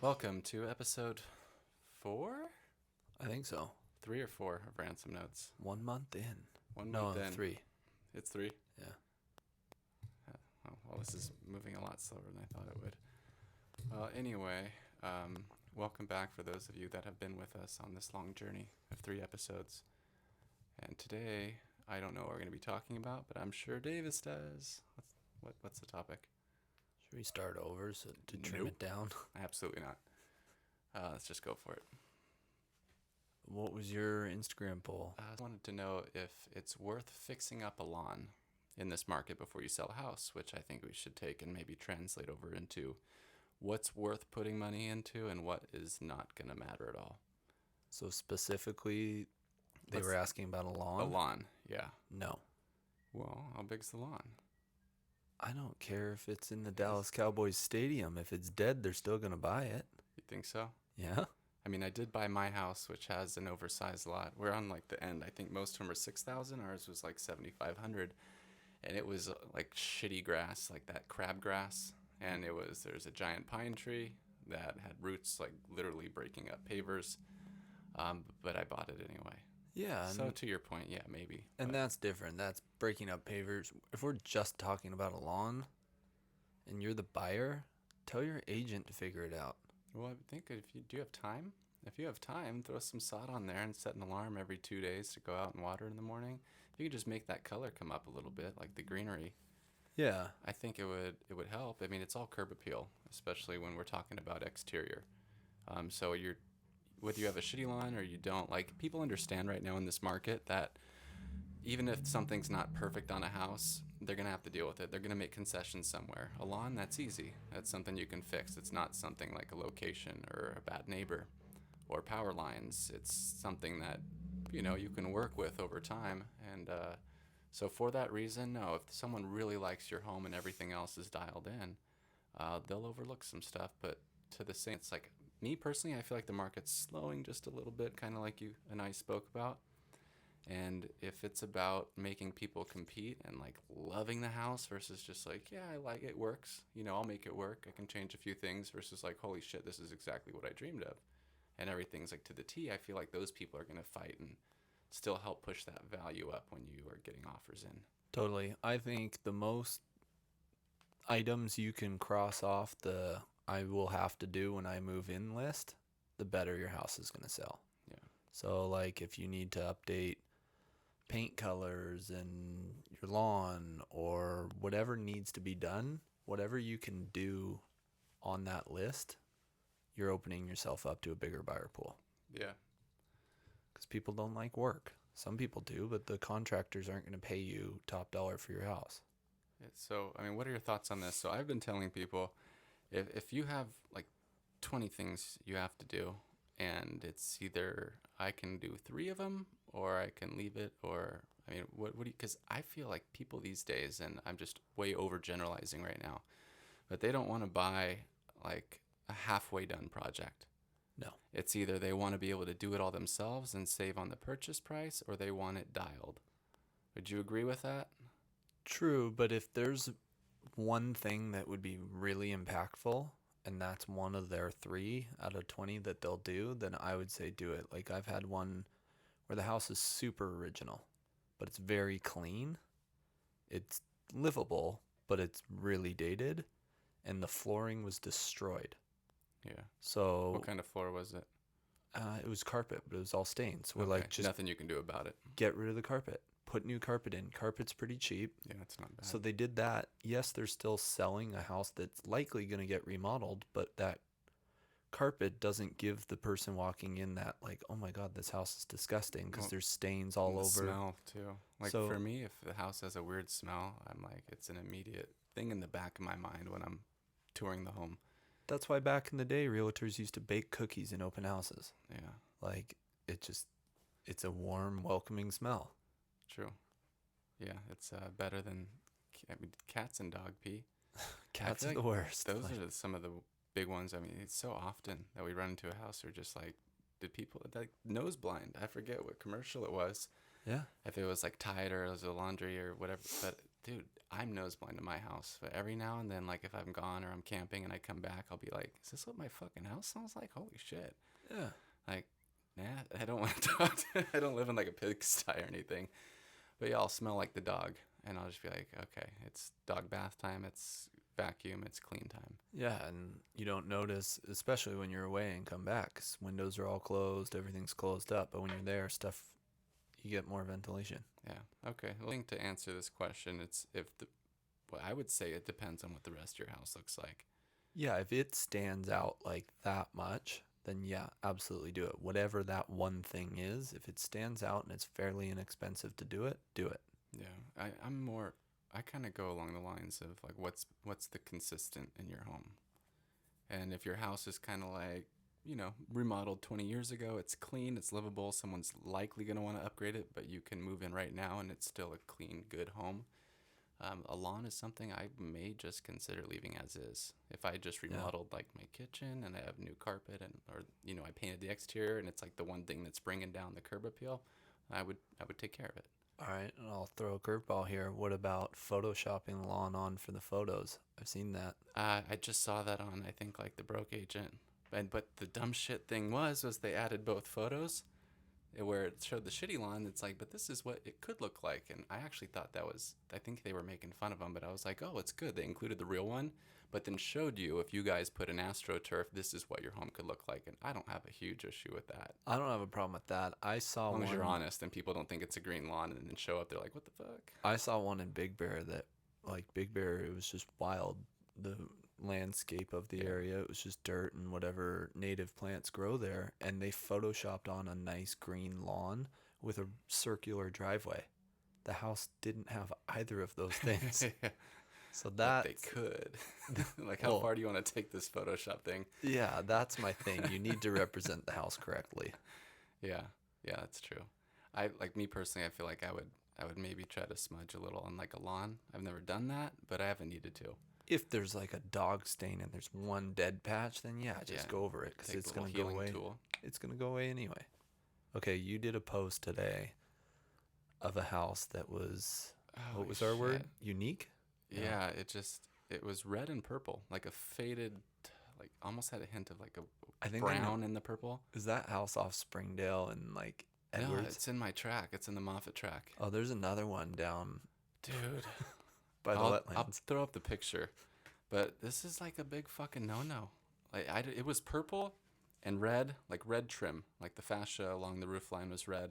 Welcome to episode 4? I think so. 3 or 4 of Ransom Notes. 1 month in. 1 No, month in. 3. It's 3? Yeah. Oh, well, this is moving a lot slower than I thought it would. Anyway, welcome back for those of you that have been with us on this long journey of 3 episodes. And today, I don't know what we're going to be talking about, but I'm sure Davis does. What's the topic? Should we start over to trim it down? Absolutely not. Let's just go for it. What was your Instagram poll? I wanted to know if it's worth fixing up a lawn in this market before you sell a house, which I think we should take and maybe translate over into what's worth putting money into and what is not going to matter at all. So specifically, they were asking about a lawn? A lawn, yeah. No. Well, how big's the lawn? I don't care if it's in the Dallas Cowboys stadium. If it's dead, they're still going to buy it. You think so? Yeah. I mean, I did buy my house, which has an oversized lot. We're on like the end. I think most of them are 6,000. Ours was like 7,500, and it was like shitty grass, like that crabgrass. And there's a giant pine tree that had roots like literally breaking up pavers. But I bought it anyway. Yeah. So to your point, yeah, maybe. And that's different. That's breaking up pavers. If we're just talking about a lawn, and you're the buyer, tell your agent to figure it out. Well, I think do you have time? If you have time, throw some sod on there and set an alarm every 2 days to go out and water in the morning. If you could just make that color come up a little bit, like the greenery. Yeah. I think it would help. I mean, it's all curb appeal, especially when we're talking about exterior. So whether you have a shitty lawn or you don't, like people understand right now in this market that even if something's not perfect on a house, they're going to have to deal with it. They're going to make concessions somewhere. A lawn, that's easy. That's something you can fix. It's not something like a location or a bad neighbor or power lines. It's something that, you can work with over time. And so for that reason, no, if someone really likes your home and everything else is dialed in, they'll overlook some stuff. But to the same, it's like, me personally, I feel like the market's slowing just a little bit, kind of like you and I spoke about. And if it's about making people compete and like loving the house versus just like, yeah, I like it, works, I'll make it work. I can change a few things versus like, holy shit, this is exactly what I dreamed of. And everything's like to the T. I feel like those people are going to fight and still help push that value up when you are getting offers in. Totally. I think the most items you can cross off the I will have to do when I move in list, the better your house is going to sell. Yeah. So like if you need to update paint colors and your lawn or whatever needs to be done, whatever you can do on that list, you're opening yourself up to a bigger buyer pool. Yeah. Because people don't like work. Some people do, but the contractors aren't going to pay you top dollar for your house. So, I mean, what are your thoughts on this? So I've been telling people, if you have like 20 things you have to do, and it's either I can do 3 of them or I can leave it, or, I mean, what do you, because I feel like people these days, and I'm just way overgeneralizing right now, but they don't want to buy like a halfway done project. No. It's either they want to be able to do it all themselves and save on the purchase price, or they want it dialed. Would you agree with that? True, but if there's one thing that would be really impactful, and that's one of their 3 out of 20 that they'll do, then I would say do it. Like I've had one where the house is super original, but it's very clean. It's livable, but it's really dated, and the flooring was destroyed. Yeah. So What kind of floor was it? it was carpet, but it was all stains. We're Okay. like, just Nothing you can do about it. get rid of the carpet. Put new carpet in. Carpet's pretty cheap. Yeah, it's not bad. So they did that. Yes, they're still selling a house that's likely going to get remodeled, but that carpet doesn't give the person walking in that like, oh my God, this house is disgusting because there's stains all the over. Smell too. Like So- for me, if the house has a weird smell, I'm like, it's an immediate thing in the back of my mind when I'm touring the home. That's why back in the day, realtors used to bake cookies in open houses. Yeah, Like it's a warm, welcoming smell. true. Yeah, it's better than cats and dog pee. Cats feel are the like worst. Those Like, are some of the big ones. I mean, it's so often that we run into a house or just like, did people like nose blind? I forget what commercial it was. yeah. If it was like Tide or it was a laundry or whatever, but dude, I'm nose blind to my house. But every now and then, like if I'm gone or I'm camping and I come back, I'll be like, is this what my fucking house smells like? Holy shit. Yeah. Like, nah, I don't want to talk to, I don't live in like a pigsty or anything. But yeah, I'll smell like the dog. And I'll just be like, okay, it's dog bath time. It's vacuum. It's clean time. Yeah, and you don't notice, especially when you're away and come back, 'cause windows are all closed, everything's closed up. But when you're there, you get more ventilation. Yeah. Okay. Well, I think to answer this question, it's if the, well, I would say it depends on what the rest of your house looks like. Yeah, if it stands out like that much, then yeah, absolutely do it. Whatever that one thing is, if it stands out and it's fairly inexpensive to do it, do it. Yeah. I'm more, I kind of go along the lines of like, what's the consistent in your home? And if your house is kind of like, remodeled 20 years ago, it's clean, it's livable, someone's likely going to want to upgrade it, but you can move in right now and it's still a clean, good home. A lawn is something I may just consider leaving as is. If I just remodeled like my kitchen and I have new carpet or I painted the exterior and it's like the one thing that's bringing down the curb appeal, I would take care of it. All right, and I'll throw a curveball here. What about photoshopping the lawn on for the photos? I've seen that. I just saw that on I think like the Broke Agent, but the dumb shit thing was they added both photos, where it showed the shitty lawn. It's like, but this is what it could look like, and I actually thought I think they were making fun of them, but I was like, oh, it's good they included the real one, but then showed you if you guys put an AstroTurf, this is what your home could look like, and I don't have a huge issue with that. I don't have a problem with that. I saw As long one. as you're honest and people don't think it's a green lawn and then show up, they're like, what the fuck? I saw one in Big Bear that, like Big Bear, it was just wild. The landscape of the area, it was just dirt and whatever native plants grow there, and they photoshopped on a nice green lawn with a circular driveway. The house didn't have either of those things. So that they could. Like, how far do you want to take this Photoshop thing? Yeah, that's my thing. You need to represent the house correctly. Yeah, that's true. Me personally, I feel like I would maybe try to smudge a little on like a lawn. I've never done that, but I haven't needed to. If there's like a dog stain and there's one dead patch, then just go over it, because it's going to go away. It's going to go away anyway. Okay, you did a post today of a house that was, what was our word? Unique? Yeah, it was red and purple, like a faded, like almost had a hint of like a brown in the purple. Is that house off Springdale and like Edwards? No, it's in my track. It's in the Moffat track. Oh, there's another one down, dude, by the wetlands. I'll throw up the picture, but this is like a big fucking no-no. Like it was purple and red, like red trim, like the fascia along the roof line was red.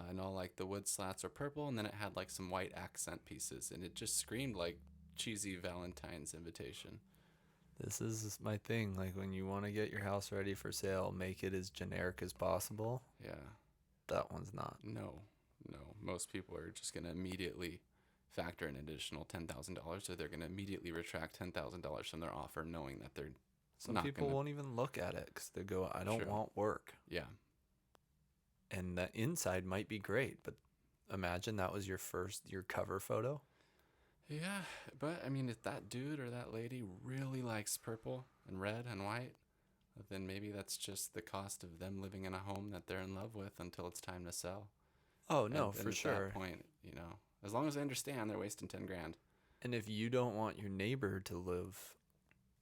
And all like the wood slats are purple, and then it had like some white accent pieces, and it just screamed like cheesy Valentine's invitation. This is my thing. Like, when you want to get your house ready for sale, make it as generic as possible. Yeah. That one's not. No. Most people are just going to immediately factor an additional $10,000, or they're going to immediately retract $10,000 from their offer, knowing that they're Some people won't even look at it because they go, I don't want work. Yeah. And the inside might be great, but imagine that was your cover photo. Yeah, but I mean, if that dude or that lady really likes purple and red and white, then maybe that's just the cost of them living in a home that they're in love with until it's time to sell. Oh, no, for sure. At that point, as long as they understand, they're wasting $10,000. And if you don't want your neighbor to live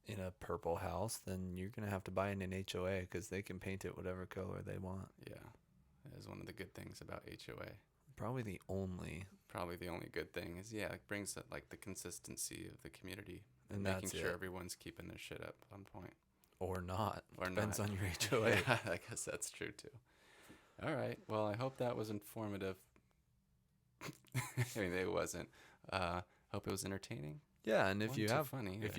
in a purple house, then you're going to have to buy in an HOA, because they can paint it whatever color they want. Yeah. That is one of the good things about HOA. Probably the only good thing is, it brings that, like, the consistency of the community and that's making sure everyone's keeping their shit up on point. Or not. Or Depends not. on your HOA. Yeah, I guess that's true too. All right. Well, I hope that was informative. I mean, it wasn't. Hope it was entertaining. Yeah, and if you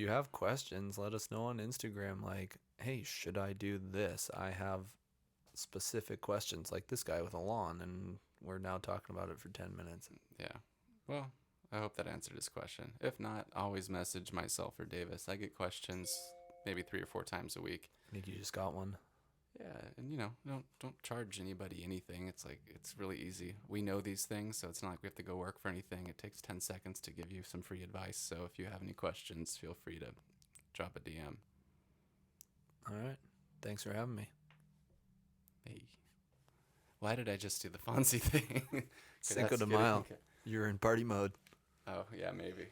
have questions, let us know on Instagram. Like, hey, should I do this? I have specific questions, like this guy with a lawn, and we're now talking about it for 10 minutes. Yeah. Well, I hope that answered his question. If not, always message myself or Davis. I get questions maybe 3 or 4 times a week. I think you just got one. Yeah, and don't charge anybody anything. It's like, it's really easy. We know these things, so it's not like we have to go work for anything. It takes 10 seconds to give you some free advice. So if you have any questions, feel free to drop a DM. All right. Thanks for having me. Hey. Why did I just do the Fonzie thing? Cinco de Mayo. You're in party mode. Oh yeah, maybe.